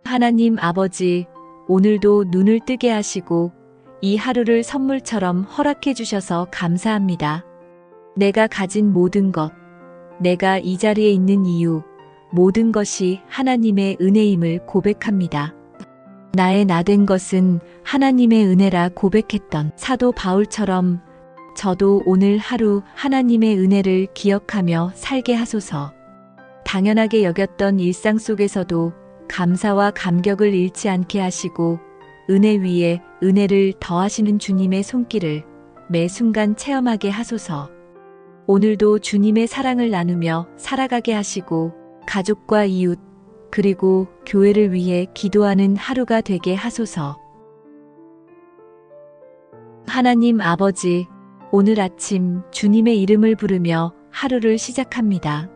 하나님 아버지, 오늘도 눈을 뜨게 하시고 이 하루를 선물처럼 허락해 주셔서 감사합니다. 내가 가진 모든 것, 내가 이 자리에 있는 이유, 모든 것이 하나님의 은혜임을 고백합니다. 나의 나된 것은 하나님의 은혜라 고백했던 사도 바울처럼 저도 오늘 하루 하나님의 은혜를 기억하며 살게 하소서. 당연하게 여겼던 일상 속에서도 감사와 감격을 잃지 않게 하시고 은혜 위에 은혜를 더하시는 주님의 손길을 매 순간 체험하게 하소서. 오늘도 주님의 사랑을 나누며 살아가게 하시고 가족과 이웃 그리고 교회를 위해 기도하는 하루가 되게 하소서. 하나님 아버지, 오늘 아침 주님의 이름을 부르며 하루를 시작합니다.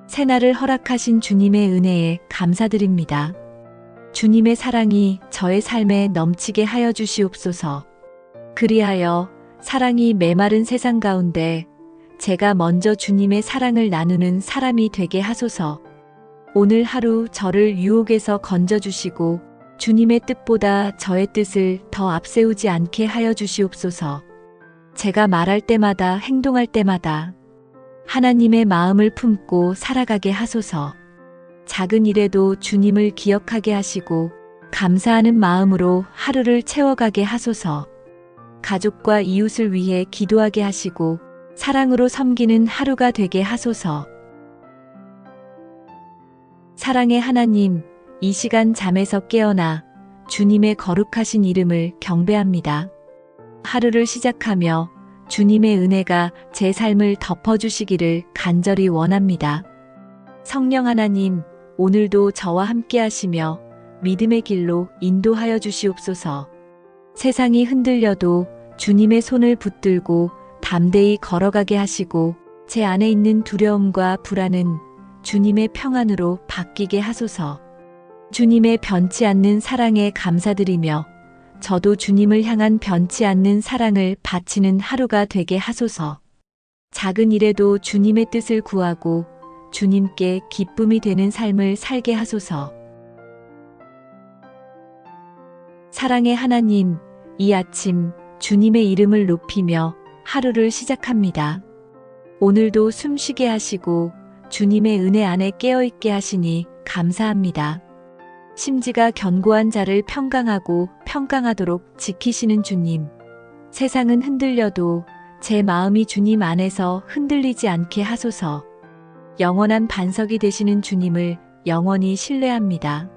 새날을 허락하신 주님의 은혜에 감사드립니다. 주님의 사랑이 저의 삶에 넘치게 하여 주시옵소서. 그리하여 사랑이 메마른 세상 가운데 제가 먼저 주님의 사랑을 나누는 사람이 되게 하소서. 오늘 하루 저를 유혹에서 건져주시고 주님의 뜻보다 저의 뜻을 더 앞세우지 않게 하여 주시옵소서. 제가 말할 때마다 행동할 때마다 하나님의 마음을 품고 살아가게 하소서. 작은 일에도 주님을 기억하게 하시고 감사하는 마음으로 하루를 채워가게 하소서. 가족과 이웃을 위해 기도하게 하시고 사랑으로 섬기는 하루가 되게 하소서. 사랑의 하나님, 이 시간 잠에서 깨어나 주님의 거룩하신 이름을 경배합니다. 하루를 시작하며 주님의 은혜가 제 삶을 덮어주시기를 간절히 원합니다. 성령 하나님, 오늘도 저와 함께 하시며 믿음의 길로 인도하여 주시옵소서. 세상이 흔들려도 주님의 손을 붙들고 담대히 걸어가게 하시고 제 안에 있는 두려움과 불안은 주님의 평안으로 바뀌게 하소서. 주님의 변치 않는 사랑에 감사드리며 저도 주님을 향한 변치 않는 사랑을 바치는 하루가 되게 하소서. 작은 일에도 주님의 뜻을 구하고 주님께 기쁨이 되는 삶을 살게 하소서. 사랑의 하나님, 이 아침 주님의 이름을 높이며 하루를 시작합니다. 오늘도 숨쉬게 하시고 주님의 은혜 안에 깨어있게 하시니 감사합니다. 심지가 견고한 자를 평강하고 평강하도록 지키시는 주님. 세상은 흔들려도 제 마음이 주님 안에서 흔들리지 않게 하소서. 영원한 반석이 되시는 주님을 영원히 신뢰합니다.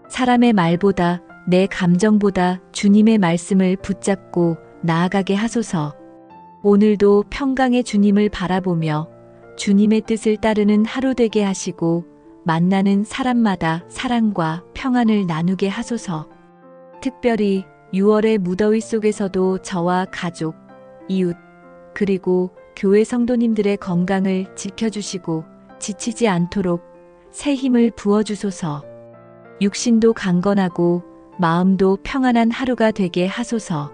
사람의 말보다 내 감정보다 주님의 말씀을 붙잡고 나아가게 하소서. 오늘도 평강의 주님을 바라보며 주님의 뜻을 따르는 하루 되게 하시고 만나는 사람마다 사랑과 평안을 나누게 하소서. 특별히 6월의 무더위 속에서도 저와 가족, 이웃, 그리고 교회 성도님들의 건강을 지켜주시고 지치지 않도록 새 힘을 부어주소서. 육신도 강건하고 마음도 평안한 하루가 되게 하소서.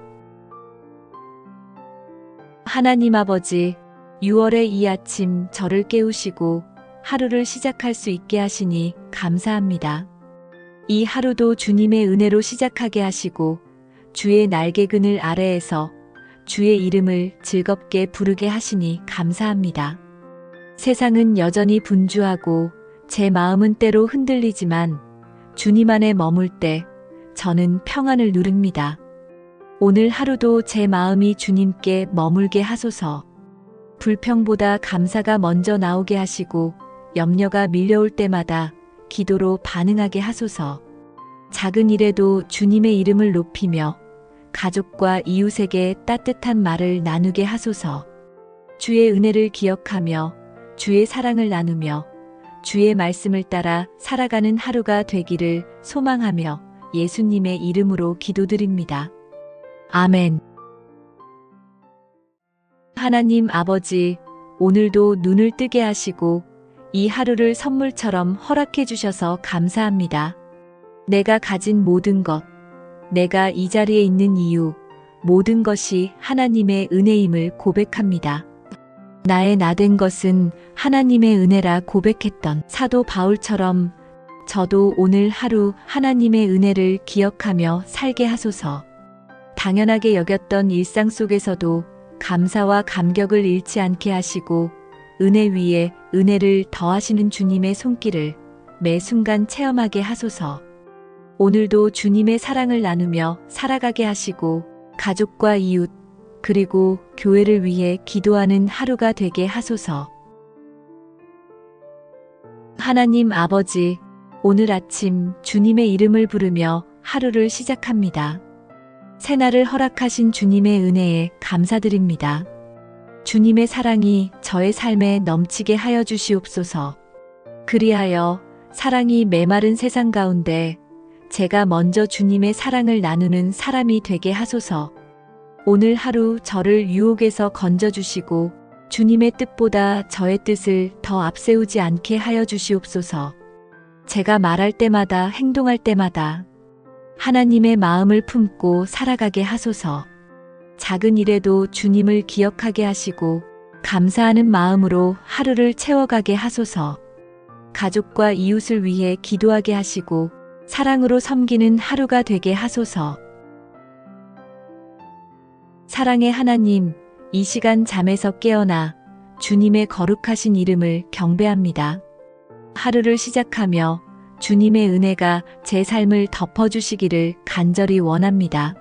하나님 아버지, 6월의 이 아침 저를 깨우시고 하루를 시작할 수 있게 하시니 감사합니다. 이 하루도 주님의 은혜로 시작하게 하시고 주의 날개그늘 아래에서 주의 이름을 즐겁게 부르게 하시니 감사합니다. 세상은 여전히 분주하고 제 마음은 때로 흔들리지만 주님 안에 머물 때 저는 평안을 누립니다. 오늘 하루도 제 마음이 주님께 머물게 하소서. 불평보다 감사가 먼저 나오게 하시고 염려가 밀려올 때마다 기도로 반응하게 하소서. 작은 일에도 주님의 이름을 높이며 가족과 이웃에게 따뜻한 말을 나누게 하소서. 주의 은혜를 기억하며 주의 사랑을 나누며 주의 말씀을 따라 살아가는 하루가 되기를 소망하며 예수님의 이름으로 기도드립니다. 아멘. 하나님 아버지, 오늘도 눈을 뜨게 하시고 이 하루를 선물처럼 허락해 주셔서 감사합니다. 내가 가진 모든 것, 내가 이 자리에 있는 이유, 모든 것이 하나님의 은혜임을 고백합니다. 나의 나된 것은 하나님의 은혜라 고백했던 사도 바울처럼 저도 오늘 하루 하나님의 은혜를 기억하며 살게 하소서. 당연하게 여겼던 일상 속에서도 감사와 감격을 잃지 않게 하시고 은혜 위에 은혜를 더하시는 주님의 손길을 매 순간 체험하게 하소서. 오늘도 주님의 사랑을 나누며 살아가게 하시고 가족과 이웃 그리고 교회를 위해 기도하는 하루가 되게 하소서. 하나님 아버지, 오늘 아침 주님의 이름을 부르며 하루를 시작합니다. 새날을 허락하신 주님의 은혜에 감사드립니다. 주님의 사랑이 저의 삶에 넘치게 하여 주시옵소서. 그리하여 사랑이 메마른 세상 가운데 제가 먼저 주님의 사랑을 나누는 사람이 되게 하소서. 오늘 하루 저를 유혹에서 건져주시고 주님의 뜻보다 저의 뜻을 더 앞세우지 않게 하여 주시옵소서. 제가 말할 때마다 행동할 때마다 하나님의 마음을 품고 살아가게 하소서. 작은 일에도 주님을 기억하게 하시고 감사하는 마음으로 하루를 채워가게 하소서. 가족과 이웃을 위해 기도하게 하시고 사랑으로 섬기는 하루가 되게 하소서. 사랑의 하나님, 이 시간 잠에서 깨어나 주님의 거룩하신 이름을 경배합니다. 하루를 시작하며 주님의 은혜가 제 삶을 덮어주시기를 간절히 원합니다.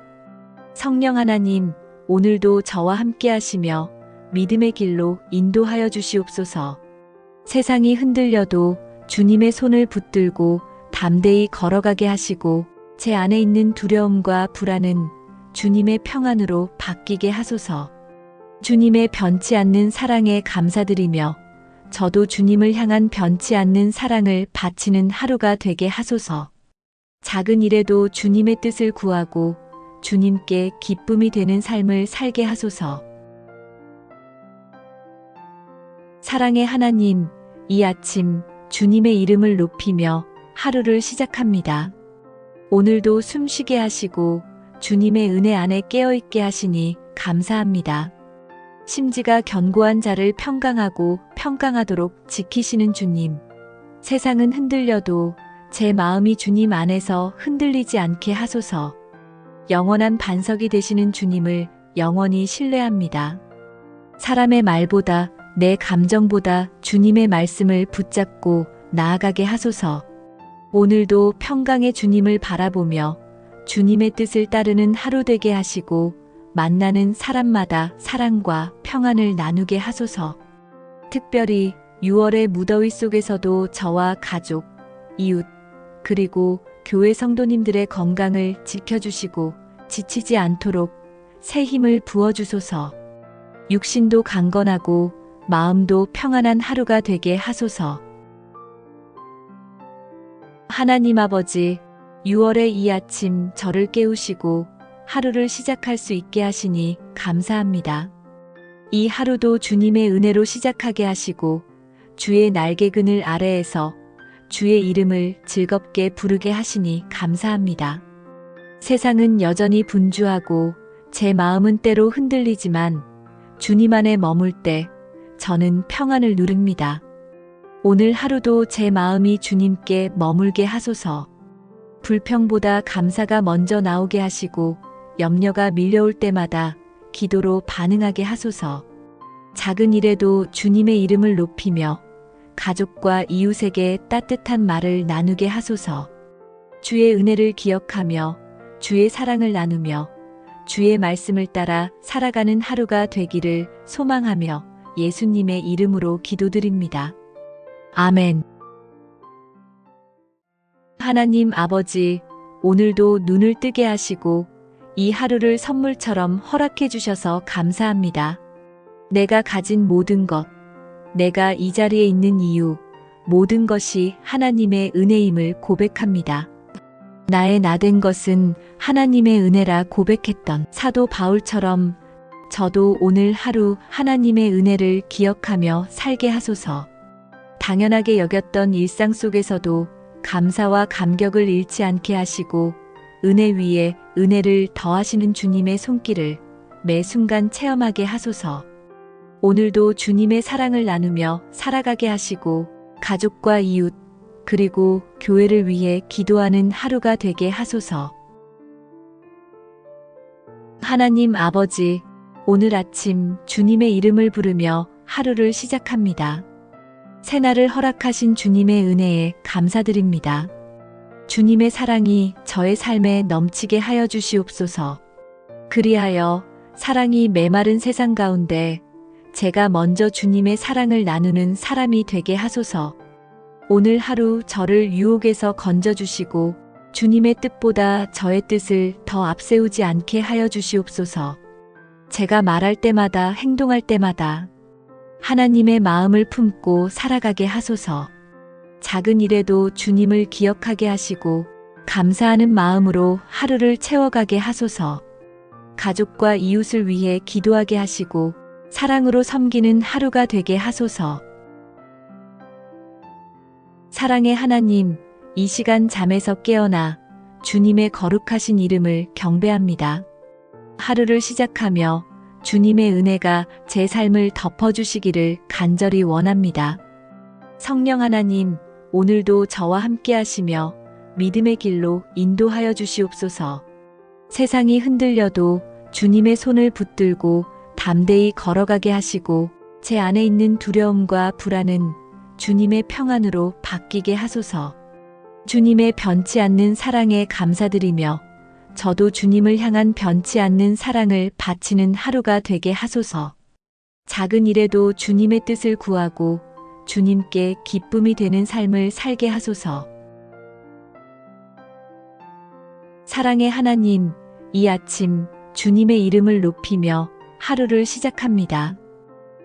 성령 하나님, 오늘도 저와 함께 하시며 믿음의 길로 인도하여 주시옵소서. 세상이 흔들려도 주님의 손을 붙들고 담대히 걸어가게 하시고 제 안에 있는 두려움과 불안은 주님의 평안으로 바뀌게 하소서. 주님의 변치 않는 사랑에 감사드리며 저도 주님을 향한 변치 않는 사랑을 바치는 하루가 되게 하소서. 작은 일에도 주님의 뜻을 구하고 주님께 기쁨이 되는 삶을 살게 하소서. 사랑의 하나님, 이 아침 주님의 이름을 높이며 하루를 시작합니다. 오늘도 숨쉬게 하시고 주님의 은혜 안에 깨어있게 하시니 감사합니다. 심지가 견고한 자를 평강하도록 지키시는 주님. 세상은 흔들려도 제 마음이 주님 안에서 흔들리지 않게 하소서. 영원한 반석이 되시는 주님을 영원히 신뢰합니다. 사람의 말보다 내 감정보다 주님의 말씀을 붙잡고 나아가게 하소서. 오늘도 평강의 주님을 바라보며 주님의 뜻을 따르는 하루 되게 하시고 만나는 사람마다 사랑과 평안을 나누게 하소서. 특별히 6월의 무더위 속에서도 저와 가족, 이웃, 그리고 교회 성도님들의 건강을 지켜주시고 지치지 않도록 새 힘을 부어주소서. 육신도 강건하고 마음도 평안한 하루가 되게 하소서. 하나님 아버지, 6월의 이 아침 저를 깨우시고 하루를 시작할 수 있게 하시니 감사합니다. 이 하루도 주님의 은혜로 시작하게 하시고 주의 날개 그늘 아래에서 주의 이름을 즐겁게 부르게 하시니 감사합니다. 세상은 여전히 분주하고 제 마음은 때로 흔들리지만 주님 안에 머물 때 저는 평안을 누립니다. 오늘 하루도 제 마음이 주님께 머물게 하소서. 불평보다 감사가 먼저 나오게 하시고 염려가 밀려올 때마다 기도로 반응하게 하소서. 작은 일에도 주님의 이름을 높이며 가족과 이웃에게 따뜻한 말을 나누게 하소서. 주의 은혜를 기억하며 주의 사랑을 나누며 주의 말씀을 따라 살아가는 하루가 되기를 소망하며 예수님의 이름으로 기도드립니다. 아멘. 하나님 아버지, 오늘도 눈을 뜨게 하시고 이 하루를 선물처럼 허락해 주셔서 감사합니다. 내가 가진 모든 것, 내가 이 자리에 있는 이유, 모든 것이 하나님의 은혜임을 고백합니다. 나의 나된 것은 하나님의 은혜라 고백했던 사도 바울처럼 저도 오늘 하루 하나님의 은혜를 기억하며 살게 하소서. 당연하게 여겼던 일상 속에서도 감사와 감격을 잃지 않게 하시고 은혜 위에 은혜를 더하시는 주님의 손길을 매 순간 체험하게 하소서. 오늘도 주님의 사랑을 나누며 살아가게 하시고 가족과 이웃 그리고 교회를 위해 기도하는 하루가 되게 하소서. 하나님 아버지, 오늘 아침 주님의 이름을 부르며 하루를 시작합니다. 새날을 허락하신 주님의 은혜에 감사드립니다. 주님의 사랑이 저의 삶에 넘치게 하여 주시옵소서. 그리하여 사랑이 메마른 세상 가운데 제가 먼저 주님의 사랑을 나누는 사람이 되게 하소서. 오늘 하루 저를 유혹에서 건져주시고 주님의 뜻보다 저의 뜻을 더 앞세우지 않게 하여 주시옵소서. 제가 말할 때마다 행동할 때마다 하나님의 마음을 품고 살아가게 하소서. 작은 일에도 주님을 기억하게 하시고 감사하는 마음으로 하루를 채워가게 하소서. 가족과 이웃을 위해 기도하게 하시고 사랑으로 섬기는 하루가 되게 하소서. 사랑의 하나님, 이 시간 잠에서 깨어나 주님의 거룩하신 이름을 경배합니다. 하루를 시작하며 주님의 은혜가 제 삶을 덮어주시기를 간절히 원합니다. 성령 하나님, 오늘도 저와 함께 하시며 믿음의 길로 인도하여 주시옵소서. 세상이 흔들려도 주님의 손을 붙들고 담대히 걸어가게 하시고 제 안에 있는 두려움과 불안은 주님의 평안으로 바뀌게 하소서. 주님의 변치 않는 사랑에 감사드리며 저도 주님을 향한 변치 않는 사랑을 바치는 하루가 되게 하소서. 작은 일에도 주님의 뜻을 구하고 주님께 기쁨이 되는 삶을 살게 하소서. 사랑의 하나님, 이 아침 주님의 이름을 높이며 하루를 시작합니다.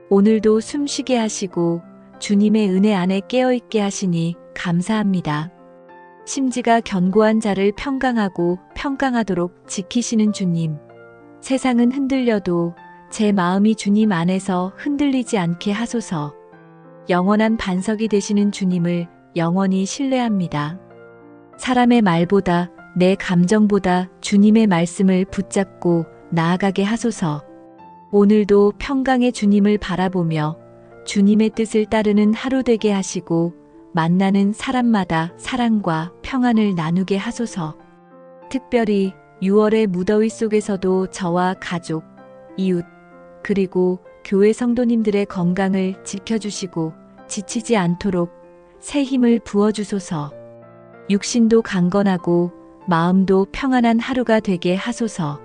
오늘도 숨쉬게 하시고 주님의 은혜 안에 깨어있게 하시니 감사합니다. 심지가 견고한 자를 평강하도록 지키시는 주님. 세상은 흔들려도 제 마음이 주님 안에서 흔들리지 않게 하소서. 영원한 반석이 되시는 주님을 영원히 신뢰합니다. 사람의 말보다 내 감정보다 주님의 말씀을 붙잡고 나아가게 하소서. 오늘도 평강의 주님을 바라보며 주님의 뜻을 따르는 하루 되게 하시고 만나는 사람마다 사랑과 평안을 나누게 하소서. 특별히 6월의 무더위 속에서도 저와 가족, 이웃, 그리고 교회 성도님들의 건강을 지켜주시고 지치지 않도록 새 힘을 부어주소서. 육신도 강건하고 마음도 평안한 하루가 되게 하소서.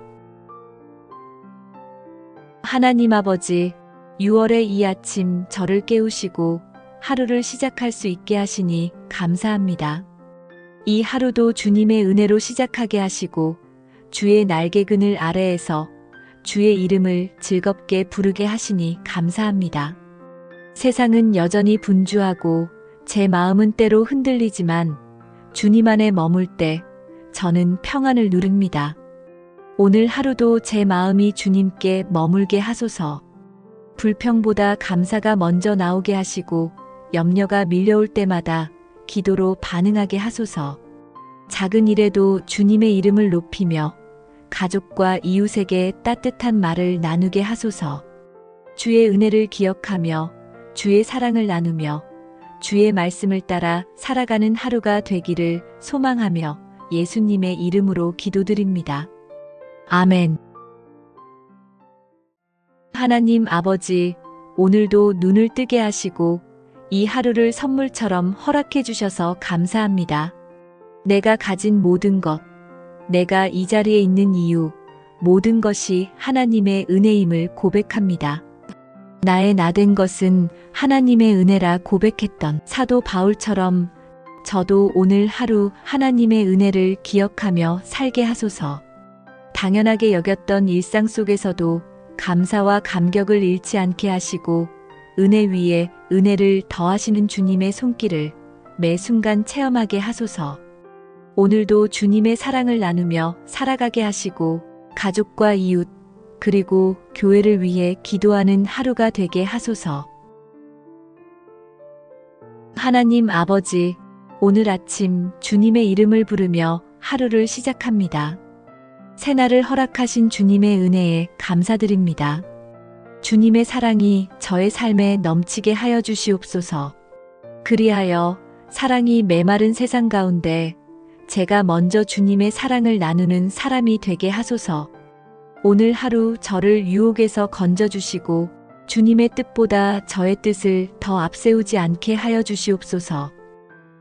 하나님 아버지, 6월의 이 아침 저를 깨우시고 하루를 시작할 수 있게 하시니 감사합니다. 이 하루도 주님의 은혜로 시작하게 하시고 주의 날개 그늘 아래에서 주의 이름을 즐겁게 부르게 하시니 감사합니다. 세상은 여전히 분주하고 제 마음은 때로 흔들리지만 주님 안에 머물 때 저는 평안을 누립니다. 오늘 하루도 제 마음이 주님께 머물게 하소서. 불평보다 감사가 먼저 나오게 하시고 염려가 밀려올 때마다 기도로 반응하게 하소서. 작은 일에도 주님의 이름을 높이며 가족과 이웃에게 따뜻한 말을 나누게 하소서. 주의 은혜를 기억하며 주의 사랑을 나누며 주의 말씀을 따라 살아가는 하루가 되기를 소망하며 예수님의 이름으로 기도드립니다. 아멘. 하나님 아버지, 오늘도 눈을 뜨게 하시고 이 하루를 선물처럼 허락해 주셔서 감사합니다. 내가 가진 모든 것, 내가 이 자리에 있는 이유, 모든 것이 하나님의 은혜임을 고백합니다. 나의 나된 것은 하나님의 은혜라 고백했던 사도 바울처럼 저도 오늘 하루 하나님의 은혜를 기억하며 살게 하소서. 당연하게 여겼던 일상 속에서도 감사와 감격을 잃지 않게 하시고 은혜 위에 은혜를 더하시는 주님의 손길을 매 순간 체험하게 하소서. 오늘도 주님의 사랑을 나누며 살아가게 하시고 가족과 이웃 그리고 교회를 위해 기도하는 하루가 되게 하소서. 하나님 아버지, 오늘 아침 주님의 이름을 부르며 하루를 시작합니다. 새날을 허락하신 주님의 은혜에 감사드립니다. 주님의 사랑이 저의 삶에 넘치게 하여 주시옵소서. 그리하여 사랑이 메마른 세상 가운데 제가 먼저 주님의 사랑을 나누는 사람이 되게 하소서. 오늘 하루 저를 유혹에서 건져주시고 주님의 뜻보다 저의 뜻을 더 앞세우지 않게 하여 주시옵소서.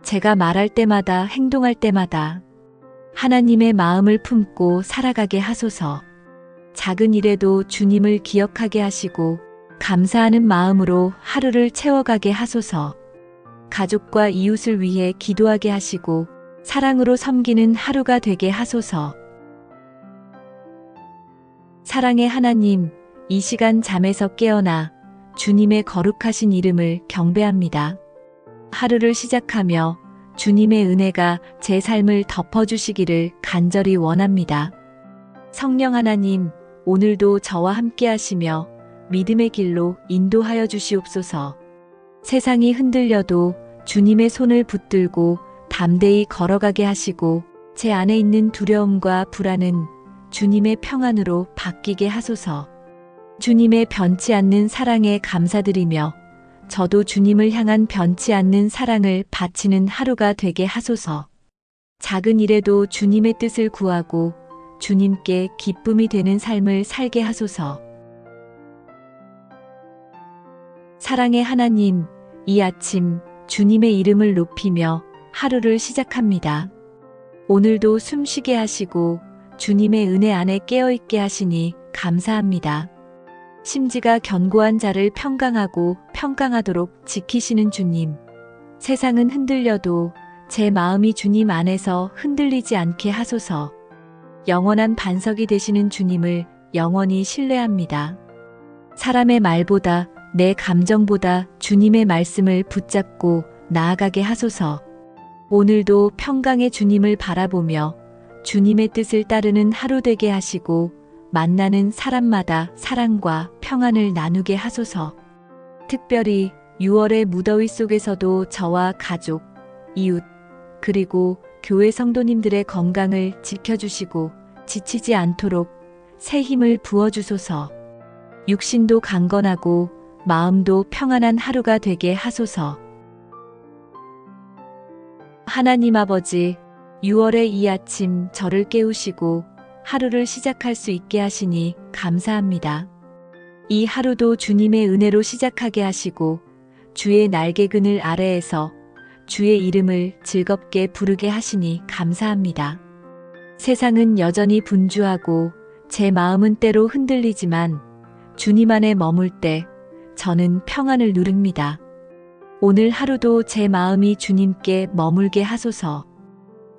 제가 말할 때마다 행동할 때마다 하나님의 마음을 품고 살아가게 하소서. 작은 일에도 주님을 기억하게 하시고 감사하는 마음으로 하루를 채워가게 하소서. 가족과 이웃을 위해 기도하게 하시고 사랑으로 섬기는 하루가 되게 하소서. 사랑의 하나님, 이 시간 잠에서 깨어나 주님의 거룩하신 이름을 경배합니다. 하루를 시작하며 주님의 은혜가 제 삶을 덮어주시기를 간절히 원합니다. 성령 하나님, 오늘도 저와 함께 하시며 믿음의 길로 인도하여 주시옵소서. 세상이 흔들려도 주님의 손을 붙들고 담대히 걸어가게 하시고 제 안에 있는 두려움과 불안은 주님의 평안으로 바뀌게 하소서. 주님의 변치 않는 사랑에 감사드리며 저도 주님을 향한 변치 않는 사랑을 바치는 하루가 되게 하소서. 작은 일에도 주님의 뜻을 구하고 주님께 기쁨이 되는 삶을 살게 하소서. 사랑의 하나님, 이 아침 주님의 이름을 높이며 하루를 시작합니다. 오늘도 숨쉬게 하시고 주님의 은혜 안에 깨어있게 하시니 감사합니다. 심지가 견고한 자를 평강하도록 지키시는 주님. 세상은 흔들려도 제 마음이 주님 안에서 흔들리지 않게 하소서. 영원한 반석이 되시는 주님을 영원히 신뢰합니다. 사람의 말보다 내 감정보다 주님의 말씀을 붙잡고 나아가게 하소서. 오늘도 평강의 주님을 바라보며 주님의 뜻을 따르는 하루 되게 하시고 만나는 사람마다 사랑과 평안을 나누게 하소서. 특별히 6월의 무더위 속에서도 저와 가족, 이웃, 그리고 교회 성도님들의 건강을 지켜주시고 지치지 않도록 새 힘을 부어주소서. 육신도 강건하고 마음도 평안한 하루가 되게 하소서. 하나님 아버지, 6월의 이 아침 저를 깨우시고 하루를 시작할 수 있게 하시니 감사합니다. 이 하루도 주님의 은혜로 시작하게 하시고 주의 날개 그늘 아래에서 주의 이름을 즐겁게 부르게 하시니 감사합니다. 세상은 여전히 분주하고 제 마음은 때로 흔들리지만 주님 안에 머물 때 저는 평안을 누립니다. 오늘 하루도 제 마음이 주님께 머물게 하소서.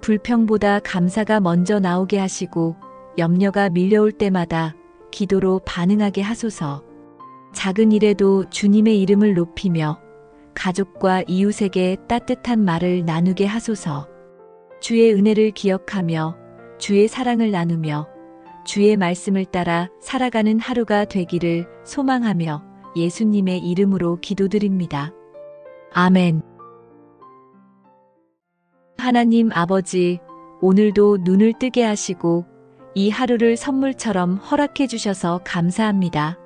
불평보다 감사가 먼저 나오게 하시고 염려가 밀려올 때마다 기도로 반응하게 하소서. 작은 일에도 주님의 이름을 높이며 가족과 이웃에게 따뜻한 말을 나누게 하소서. 주의 은혜를 기억하며 주의 사랑을 나누며 주의 말씀을 따라 살아가는 하루가 되기를 소망하며 예수님의 이름으로 기도드립니다. 아멘. 하나님 아버지, 오늘도 눈을 뜨게 하시고 이 하루를 선물처럼 허락해 주셔서 감사합니다.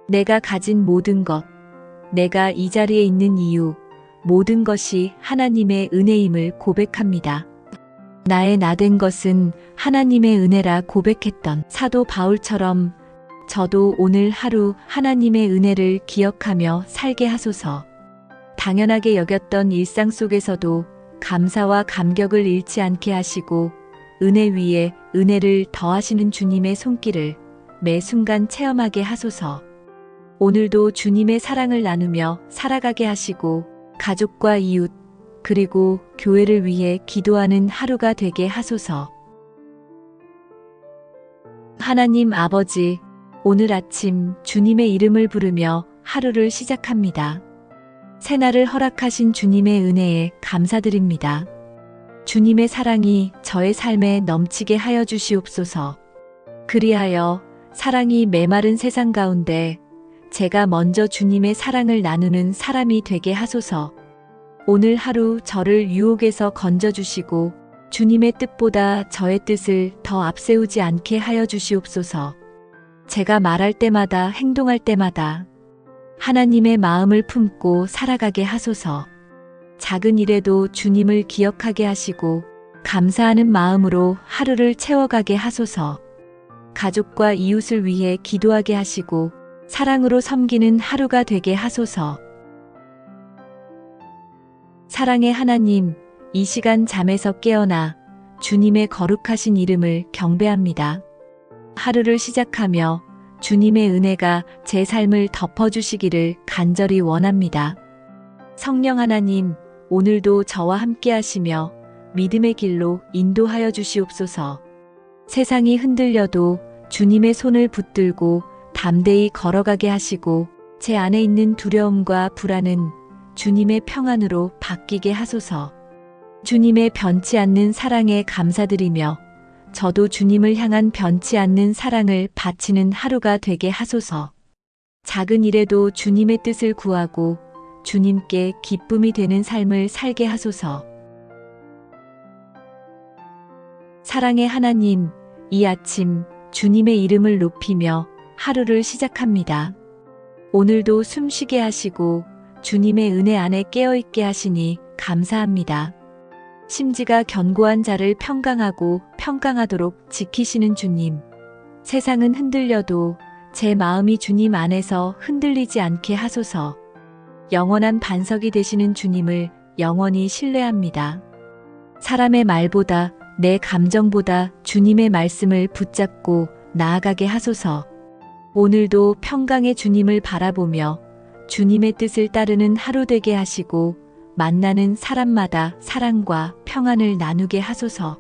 내가 가진 모든 것, 내가 이 자리에 있는 이유, 모든 것이 하나님의 은혜임을 고백합니다. 나의 나된 것은 하나님의 은혜라 고백했던 사도 바울처럼 저도 오늘 하루 하나님의 은혜를 기억하며 살게 하소서. 당연하게 여겼던 일상 속에서도 감사와 감격을 잃지 않게 하시고 은혜 위에 은혜를 더하시는 주님의 손길을 매 순간 체험하게 하소서. 오늘도 주님의 사랑을 나누며 살아가게 하시고 가족과 이웃 그리고 교회를 위해 기도하는 하루가 되게 하소서. 하나님 아버지, 오늘 아침 주님의 이름을 부르며 하루를 시작합니다. 새날을 허락하신 주님의 은혜에 감사드립니다. 주님의 사랑이 저의 삶에 넘치게 하여 주시옵소서. 그리하여 사랑이 메마른 세상 가운데 제가 먼저 주님의 사랑을 나누는 사람이 되게 하소서. 오늘 하루 저를 유혹에서 건져주시고 주님의 뜻보다 저의 뜻을 더 앞세우지 않게 하여 주시옵소서. 제가 말할 때마다 행동할 때마다 하나님의 마음을 품고 살아가게 하소서. 작은 일에도 주님을 기억하게 하시고 감사하는 마음으로 하루를 채워가게 하소서. 가족과 이웃을 위해 기도하게 하시고 사랑으로 섬기는 하루가 되게 하소서. 사랑의 하나님, 이 시간 잠에서 깨어나 주님의 거룩하신 이름을 경배합니다. 하루를 시작하며 주님의 은혜가 제 삶을 덮어주시기를 간절히 원합니다. 성령 하나님, 오늘도 저와 함께 하시며 믿음의 길로 인도하여 주시옵소서. 세상이 흔들려도 주님의 손을 붙들고 담대히 걸어가게 하시고 제 안에 있는 두려움과 불안은 주님의 평안으로 바뀌게 하소서. 주님의 변치 않는 사랑에 감사드리며 저도 주님을 향한 변치 않는 사랑을 바치는 하루가 되게 하소서. 작은 일에도 주님의 뜻을 구하고 주님께 기쁨이 되는 삶을 살게 하소서. 사랑의 하나님, 이 아침 주님의 이름을 높이며 하루를 시작합니다. 오늘도 숨쉬게 하시고 주님의 은혜 안에 깨어있게 하시니 감사합니다. 심지가 견고한 자를 평강하도록 지키시는 주님. 세상은 흔들려도 제 마음이 주님 안에서 흔들리지 않게 하소서. 영원한 반석이 되시는 주님을 영원히 신뢰합니다. 사람의 말보다 내 감정보다 주님의 말씀을 붙잡고 나아가게 하소서. 오늘도 평강의 주님을 바라보며 주님의 뜻을 따르는 하루 되게 하시고 만나는 사람마다 사랑과 평안을 나누게 하소서.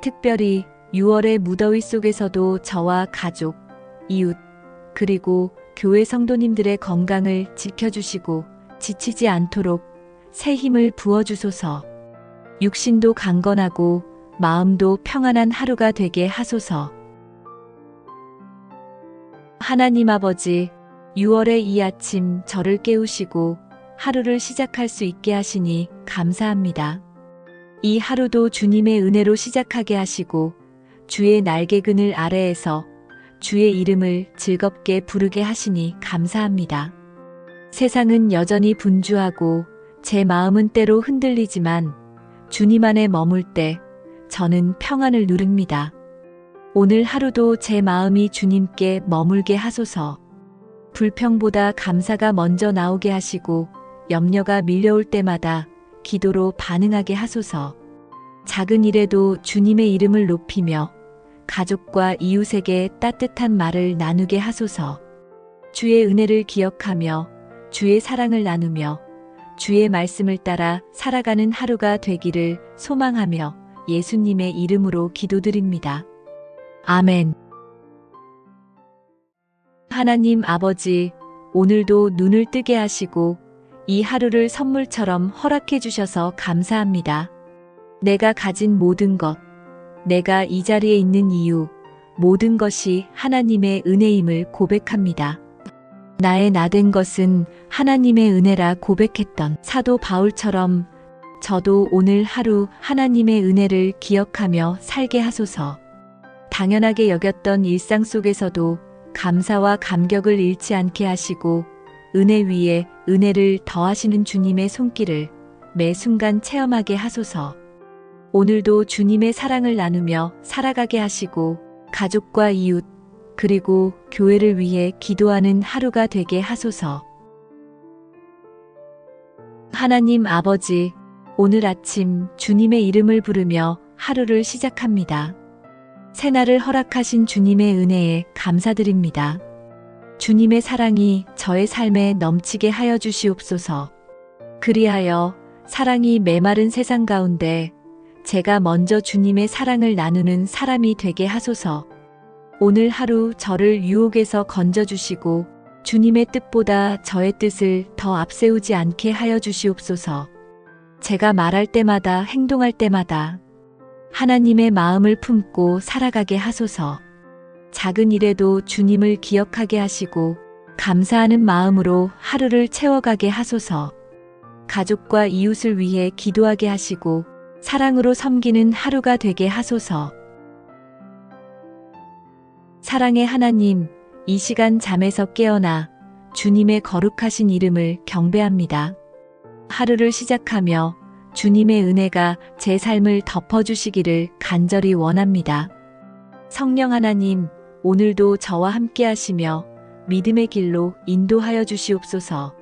특별히 6월의 무더위 속에서도 저와 가족, 이웃, 그리고 교회 성도님들의 건강을 지켜주시고 지치지 않도록 새 힘을 부어주소서. 육신도 강건하고 마음도 평안한 하루가 되게 하소서. 하나님 아버지, 6월의 이 아침 저를 깨우시고 하루를 시작할 수 있게 하시니 감사합니다. 이 하루도 주님의 은혜로 시작하게 하시고 주의 날개 그늘 아래에서 주의 이름을 즐겁게 부르게 하시니 감사합니다. 세상은 여전히 분주하고 제 마음은 때로 흔들리지만 주님 안에 머물 때 저는 평안을 누립니다. 오늘 하루도 제 마음이 주님께 머물게 하소서. 불평보다 감사가 먼저 나오게 하시고 염려가 밀려올 때마다 기도로 반응하게 하소서. 작은 일에도 주님의 이름을 높이며 가족과 이웃에게 따뜻한 말을 나누게 하소서. 주의 은혜를 기억하며 주의 사랑을 나누며 주의 말씀을 따라 살아가는 하루가 되기를 소망하며 예수님의 이름으로 기도드립니다. 아멘. 하나님 아버지, 오늘도 눈을 뜨게 하시고 이 하루를 선물처럼 허락해 주셔서 감사합니다. 내가 가진 모든 것, 내가 이 자리에 있는 이유, 모든 것이 하나님의 은혜임을 고백합니다. 나의 나된 것은 하나님의 은혜라 고백했던 사도 바울처럼 저도 오늘 하루 하나님의 은혜를 기억하며 살게 하소서. 당연하게 여겼던 일상 속에서도 감사와 감격을 잃지 않게 하시고 은혜 위에 은혜를 더하시는 주님의 손길을 매 순간 체험하게 하소서. 오늘도 주님의 사랑을 나누며 살아가게 하시고 가족과 이웃 그리고 교회를 위해 기도하는 하루가 되게 하소서. 하나님 아버지, 오늘 아침 주님의 이름을 부르며 하루를 시작합니다. 새날을 허락하신 주님의 은혜에 감사드립니다. 주님의 사랑이 저의 삶에 넘치게 하여 주시옵소서. 그리하여 사랑이 메마른 세상 가운데 제가 먼저 주님의 사랑을 나누는 사람이 되게 하소서. 오늘 하루 저를 유혹에서 건져주시고 주님의 뜻보다 저의 뜻을 더 앞세우지 않게 하여 주시옵소서. 제가 말할 때마다 행동할 때마다 하나님의 마음을 품고 살아가게 하소서. 작은 일에도 주님을 기억하게 하시고 감사하는 마음으로 하루를 채워가게 하소서. 가족과 이웃을 위해 기도하게 하시고 사랑으로 섬기는 하루가 되게 하소서. 사랑의 하나님, 이 시간 잠에서 깨어나 주님의 거룩하신 이름을 경배합니다. 하루를 시작하며 주님의 은혜가 제 삶을 덮어주시기를 간절히 원합니다. 성령 하나님, 오늘도 저와 함께 하시며 믿음의 길로 인도하여 주시옵소서.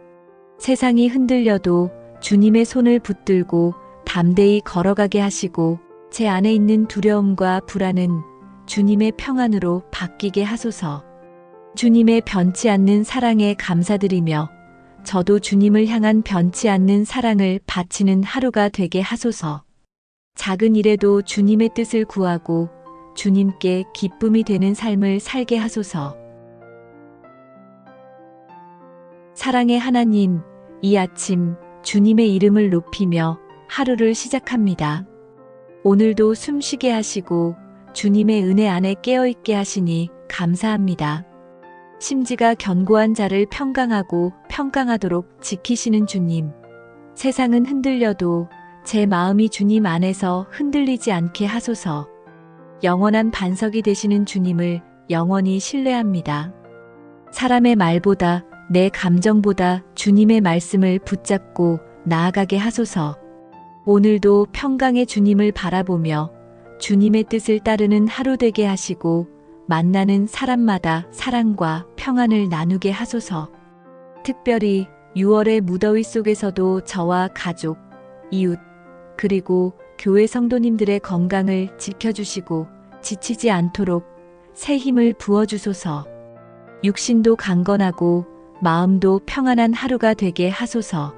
세상이 흔들려도 주님의 손을 붙들고 담대히 걸어가게 하시고 제 안에 있는 두려움과 불안은 주님의 평안으로 바뀌게 하소서. 주님의 변치 않는 사랑에 감사드리며 저도 주님을 향한 변치 않는 사랑을 바치는 하루가 되게 하소서. 작은 일에도 주님의 뜻을 구하고 주님께 기쁨이 되는 삶을 살게 하소서. 사랑의 하나님, 이 아침 주님의 이름을 높이며 하루를 시작합니다. 오늘도 숨쉬게 하시고 주님의 은혜 안에 깨어있게 하시니 감사합니다. 심지가 견고한 자를 평강하도록 지키시는 주님. 세상은 흔들려도 제 마음이 주님 안에서 흔들리지 않게 하소서. 영원한 반석이 되시는 주님을 영원히 신뢰합니다. 사람의 말보다 내 감정보다 주님의 말씀을 붙잡고 나아가게 하소서. 오늘도 평강의 주님을 바라보며 주님의 뜻을 따르는 하루 되게 하시고 만나는 사람마다 사랑과 평안을 나누게 하소서. 특별히 6월의 무더위 속에서도 저와 가족, 이웃, 그리고 교회 성도님들의 건강을 지켜주시고 지치지 않도록 새 힘을 부어주소서. 육신도 강건하고 마음도 평안한 하루가 되게 하소서.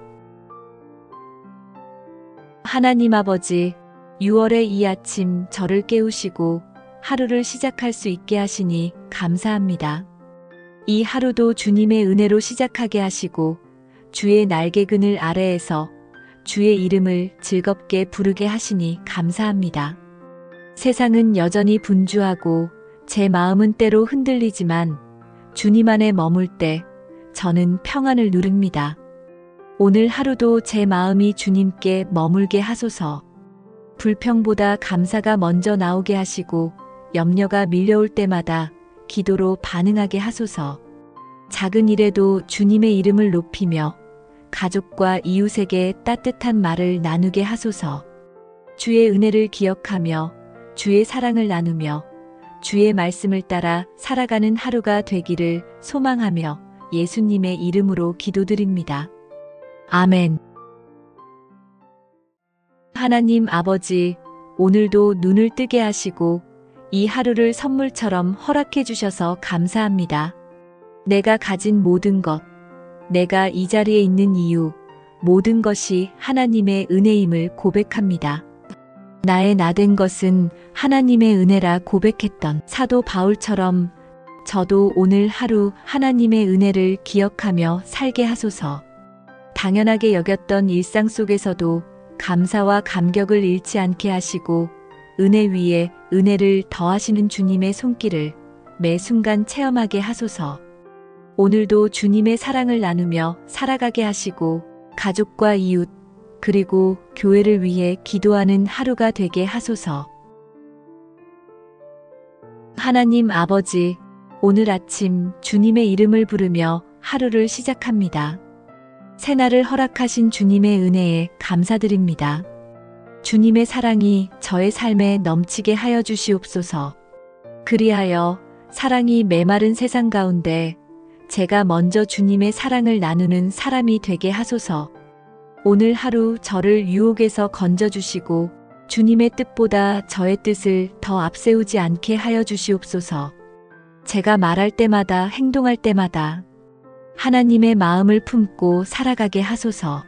하나님 아버지, 6월의 이 아침 저를 깨우시고 하루를 시작할 수 있게 하시니 감사합니다. 이 하루도 주님의 은혜로 시작하게 하시고 주의 날개 그늘 아래에서 주의 이름을 즐겁게 부르게 하시니 감사합니다. 세상은 여전히 분주하고 제 마음은 때로 흔들리지만 주님 안에 머물 때 저는 평안을 누립니다. 오늘 하루도 제 마음이 주님께 머물게 하소서. 불평보다 감사가 먼저 나오게 하시고 염려가 밀려올 때마다 기도로 반응하게 하소서. 작은 일에도 주님의 이름을 높이며 가족과 이웃에게 따뜻한 말을 나누게 하소서. 주의 은혜를 기억하며 주의 사랑을 나누며 주의 말씀을 따라 살아가는 하루가 되기를 소망하며 예수님의 이름으로 기도드립니다. 아멘. 하나님 아버지, 오늘도 눈을 뜨게 하시고 이 하루를 선물처럼 허락해 주셔서 감사합니다. 내가 가진 모든 것, 내가 이 자리에 있는 이유, 모든 것이 하나님의 은혜임을 고백합니다. 나의 나된 것은 하나님의 은혜라 고백했던 사도 바울처럼 저도 오늘 하루 하나님의 은혜를 기억하며 살게 하소서. 당연하게 여겼던 일상 속에서도 감사와 감격을 잃지 않게 하시고 은혜 위에 은혜를 더하시는 주님의 손길을 매 순간 체험하게 하소서. 오늘도 주님의 사랑을 나누며 살아가게 하시고 가족과 이웃 그리고 교회를 위해 기도하는 하루가 되게 하소서. 하나님 아버지, 오늘 아침 주님의 이름을 부르며 하루를 시작합니다. 새날을 허락하신 주님의 은혜에 감사드립니다. 주님의 사랑이 저의 삶에 넘치게 하여 주시옵소서. 그리하여 사랑이 메마른 세상 가운데 제가 먼저 주님의 사랑을 나누는 사람이 되게 하소서. 오늘 하루 저를 유혹에서 건져주시고 주님의 뜻보다 저의 뜻을 더 앞세우지 않게 하여 주시옵소서. 제가 말할 때마다 행동할 때마다 하나님의 마음을 품고 살아가게 하소서.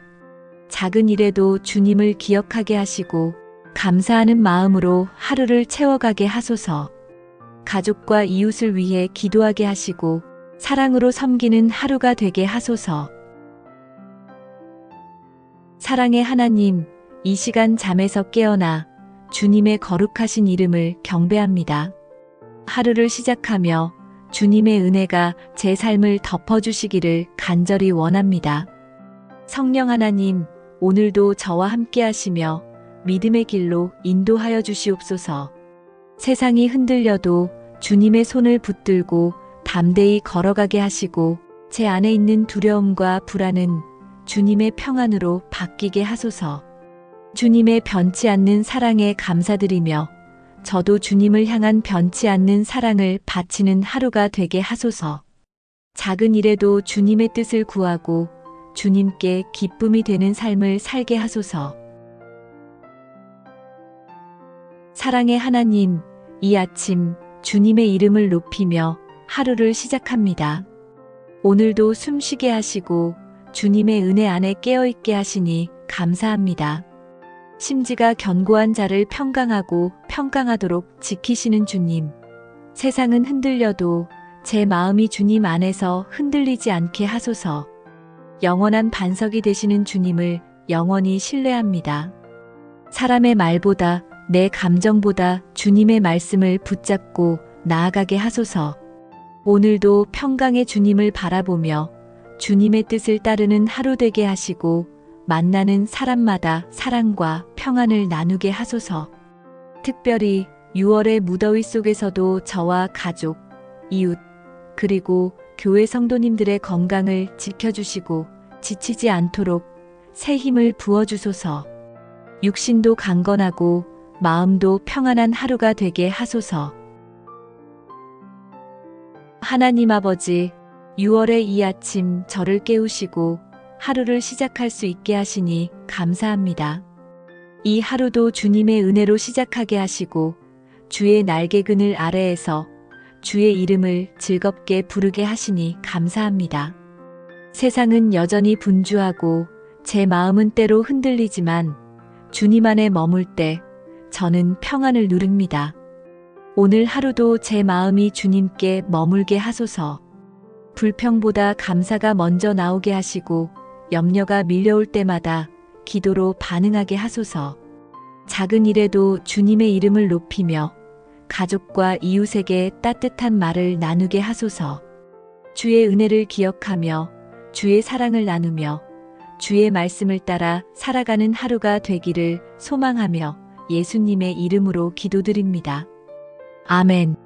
작은 일에도 주님을 기억하게 하시고 감사하는 마음으로 하루를 채워가게 하소서. 가족과 이웃을 위해 기도하게 하시고 사랑으로 섬기는 하루가 되게 하소서. 사랑의 하나님, 이 시간 잠에서 깨어나 주님의 거룩하신 이름을 경배합니다. 하루를 시작하며 주님의 은혜가 제 삶을 덮어주시기를 간절히 원합니다. 성령 하나님, 오늘도 저와 함께 하시며 믿음의 길로 인도하여 주시옵소서. 세상이 흔들려도 주님의 손을 붙들고 담대히 걸어가게 하시고 제 안에 있는 두려움과 불안은 주님의 평안으로 바뀌게 하소서. 주님의 변치 않는 사랑에 감사드리며 저도 주님을 향한 변치 않는 사랑을 바치는 하루가 되게 하소서. 작은 일에도 주님의 뜻을 구하고 주님께 기쁨이 되는 삶을 살게 하소서. 사랑의 하나님, 이 아침 주님의 이름을 높이며 하루를 시작합니다. 오늘도 숨쉬게 하시고 주님의 은혜 안에 깨어있게 하시니 감사합니다. 심지가 견고한 자를 평강하도록 지키시는 주님. 세상은 흔들려도 제 마음이 주님 안에서 흔들리지 않게 하소서. 영원한 반석이 되시는 주님을 영원히 신뢰합니다. 사람의 말보다 내 감정보다 주님의 말씀을 붙잡고 나아가게 하소서. 오늘도 평강의 주님을 바라보며 주님의 뜻을 따르는 하루 되게 하시고 만나는 사람마다 사랑과 평안을 나누게 하소서. 특별히 6월의 무더위 속에서도 저와 가족, 이웃, 그리고 교회 성도님들의 건강을 지켜주시고 지치지 않도록 새 힘을 부어주소서. 육신도 강건하고 마음도 평안한 하루가 되게 하소서. 하나님 아버지, 6월의 이 아침 저를 깨우시고 하루를 시작할 수 있게 하시니 감사합니다. 이 하루도 주님의 은혜로 시작하게 하시고 주의 날개 그늘 아래에서 주의 이름을 즐겁게 부르게 하시니 감사합니다. 세상은 여전히 분주하고 제 마음은 때로 흔들리지만 주님 안에 머물 때 저는 평안을 누립니다. 오늘 하루도 제 마음이 주님께 머물게 하소서. 불평보다 감사가 먼저 나오게 하시고 염려가 밀려올 때마다 기도로 반응하게 하소서. 작은 일에도 주님의 이름을 높이며 가족과 이웃에게 따뜻한 말을 나누게 하소서. 주의 은혜를 기억하며 주의 사랑을 나누며 주의 말씀을 따라 살아가는 하루가 되기를 소망하며 예수님의 이름으로 기도드립니다. 아멘.